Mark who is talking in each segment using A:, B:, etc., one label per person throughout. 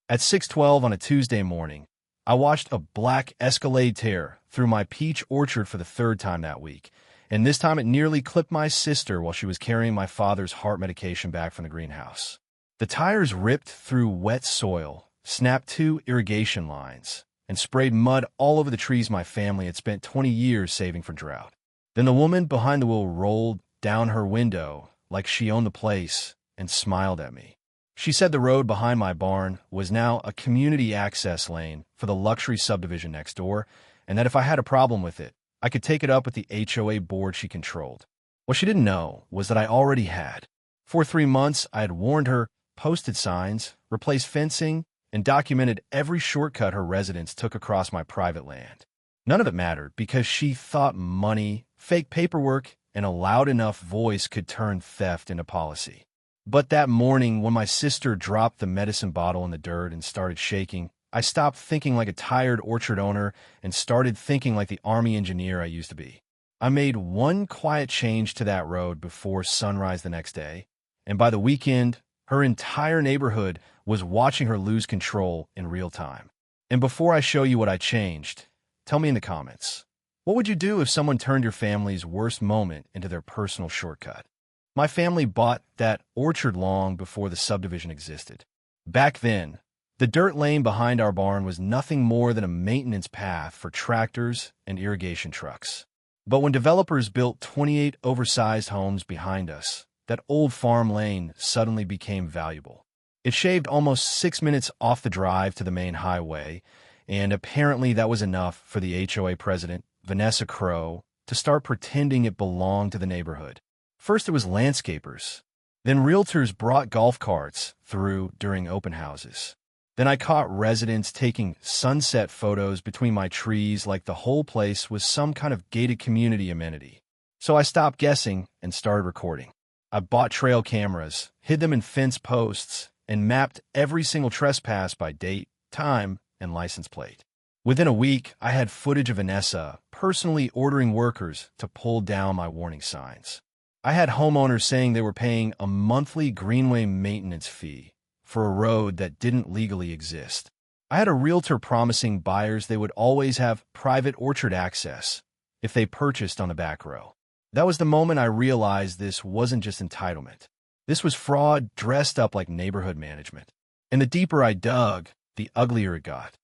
A: At 6:12 on a Tuesday morning, I watched a black Escalade tear through my peach orchard for the third time that week, and this time it nearly clipped my sister while she was carrying my father's heart medication back from the greenhouse. The tires ripped through wet soil, snapped two irrigation lines, and sprayed mud all over the trees my family had spent 20 years saving for drought. Then the woman behind the wheel rolled down her window like she owned the place and smiled at me. She said the road behind my barn was now a community access lane for the luxury subdivision next door, and that if I had a problem with it, I could take it up with the HOA board she controlled. What she didn't know was that I already had. For 3 months, I had warned her, posted signs, replaced fencing, and documented every shortcut her residents took across my private land. None of it mattered because she thought money, fake paperwork, and a loud enough voice could turn theft into policy. But that morning, when my sister dropped the medicine bottle in the dirt and started shaking, I stopped thinking like a tired orchard owner and started thinking like the Army engineer I used to be. I made one quiet change to that road before sunrise the next day, and by the weekend, her entire neighborhood was watching her lose control in real time. And before I show you what I changed, tell me in the comments, what would you do if someone turned your family's worst moment into their personal shortcut? My family bought that orchard long before the subdivision existed. Back then, the dirt lane behind our barn was nothing more than a maintenance path for tractors and irrigation trucks. But when developers built 28 oversized homes behind us, that old farm lane suddenly became valuable. It shaved almost 6 minutes off the drive to the main highway, and apparently that was enough for the HOA president, Vanessa Crow, to start pretending it belonged to the neighborhood. First it was landscapers. Then realtors brought golf carts through during open houses. Then I caught residents taking sunset photos between my trees like the whole place was some kind of gated community amenity. So I stopped guessing and started recording. I bought trail cameras, hid them in fence posts, and mapped every single trespass by date, time, and license plate. Within a week, I had footage of Vanessa personally ordering workers to pull down my warning signs. I had homeowners saying they were paying a monthly greenway maintenance fee for a road that didn't legally exist. I had a realtor promising buyers they would always have private orchard access if they purchased on the back row. That was the moment I realized this wasn't just entitlement. This was fraud dressed up like neighborhood management. And the deeper I dug, the uglier it got.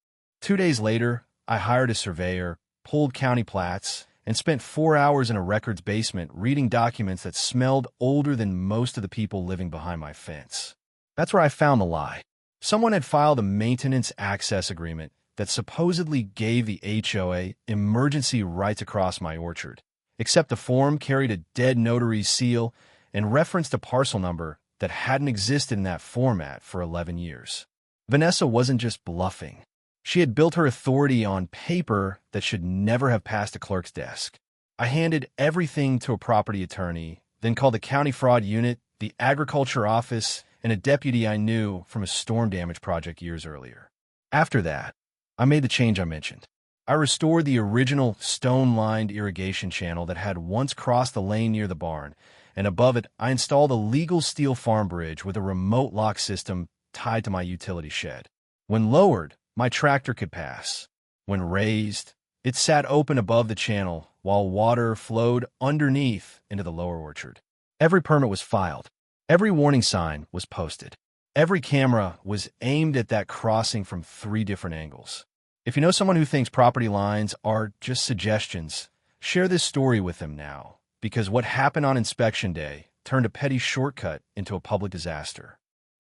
A: 2 days later, I hired a surveyor, pulled county plats, and spent 4 hours in a records basement reading documents that smelled older than most of the people living behind my fence. That's where I found the lie. Someone had filed a maintenance access agreement that supposedly gave the HOA emergency rights across my orchard, except the form carried a dead notary's seal and referenced a parcel number that hadn't existed in that format for 11 years. Vanessa wasn't just bluffing. She had built her authority on paper that should never have passed a clerk's desk. I handed everything to a property attorney, then called the county fraud unit, the agriculture office, and a deputy I knew from a storm damage project years earlier. After that, I made the change I mentioned. I restored the original stone-lined irrigation channel that had once crossed the lane near the barn, and above it, I installed a legal steel farm bridge with a remote lock system tied to my utility shed. When lowered, my tractor could pass. When raised, it sat open above the channel while water flowed underneath into the lower orchard. Every permit was filed. Every warning sign was posted. Every camera was aimed at that crossing from 3 different angles. If you know someone who thinks property lines are just suggestions, share this story with them now, because what happened on inspection day turned a petty shortcut into a public disaster.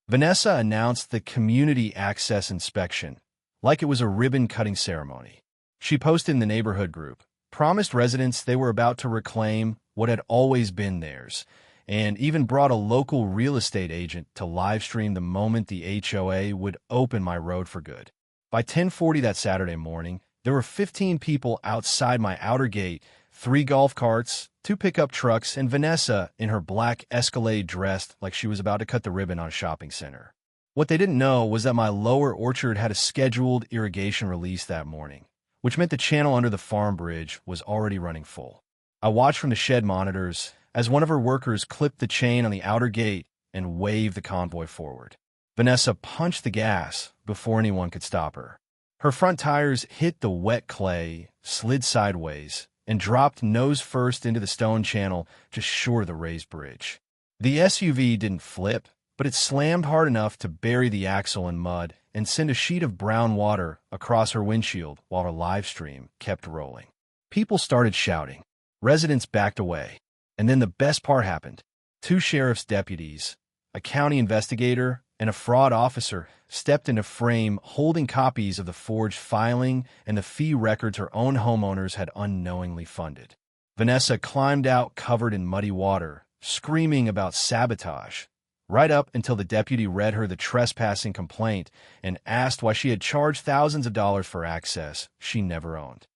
A: Vanessa announced the community access inspection like it was a ribbon-cutting ceremony. She posted in the neighborhood group, promised residents they were about to reclaim what had always been theirs, and even brought a local real estate agent to livestream the moment the HOA would open my road for good. By 10:40 that Saturday morning, there were 15 people outside my outer gate, 3 golf carts, 2 pickup trucks, and Vanessa in her black Escalade dressed like she was about to cut the ribbon on a shopping center. What they didn't know was that my lower orchard had a scheduled irrigation release that morning, which meant the channel under the farm bridge was already running full. I watched from the shed monitors as one of her workers clipped the chain on the outer gate and waved the convoy forward. Vanessa punched the gas before anyone could stop her. Her front tires hit the wet clay, slid sideways, and dropped nose first into the stone channel just short of the raised bridge. The SUV didn't flip, but it slammed hard enough to bury the axle in mud and send a sheet of brown water across her windshield while her live stream kept rolling. People started shouting. Residents backed away. And then the best part happened. 2 sheriff's deputies, a county investigator, and a fraud officer stepped into frame holding copies of the forged filing and the fee records her own homeowners had unknowingly funded. Vanessa climbed out covered in muddy water, screaming about sabotage, right up until the deputy read her the trespassing complaint and asked why she had charged thousands of dollars for access she never owned.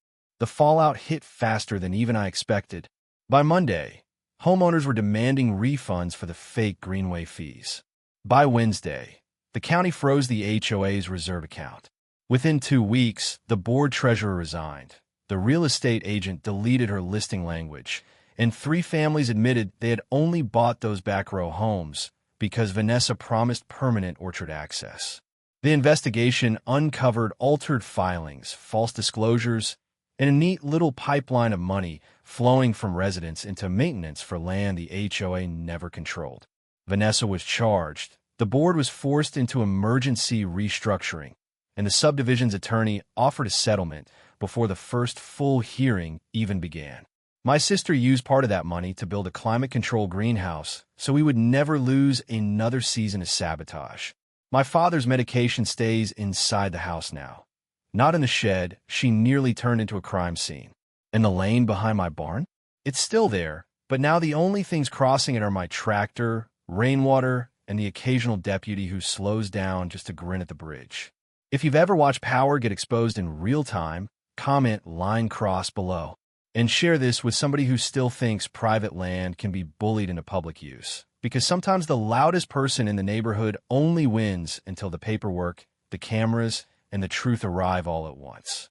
A: The fallout hit faster than even I expected. By Monday, homeowners were demanding refunds for the fake Greenway fees. By Wednesday, the county froze the HOA's reserve account. Within 2 weeks, the board treasurer resigned. The real estate agent deleted her listing language, and 3 families admitted they had only bought those back row homes because Vanessa promised permanent orchard access. The investigation uncovered altered filings, false disclosures, and a neat little pipeline of money flowing from residents into maintenance for land the HOA never controlled. Vanessa was charged. The board was forced into emergency restructuring, and the subdivision's attorney offered a settlement before the first full hearing even began. My sister used part of that money to build a climate-controlled greenhouse so we would never lose another season of sabotage. My father's medication stays inside the house now. Not in the shed. She nearly turned into a crime scene. In the lane behind my barn? It's still there, but now the only things crossing it are my tractor, rainwater, and the occasional deputy who slows down just to grin at the bridge. If you've ever watched power get exposed in real time, comment line cross below. And share this with somebody who still thinks private land can be bullied into public use. Because sometimes the loudest person in the neighborhood only wins until the paperwork, the cameras, and the truth arrive all at once.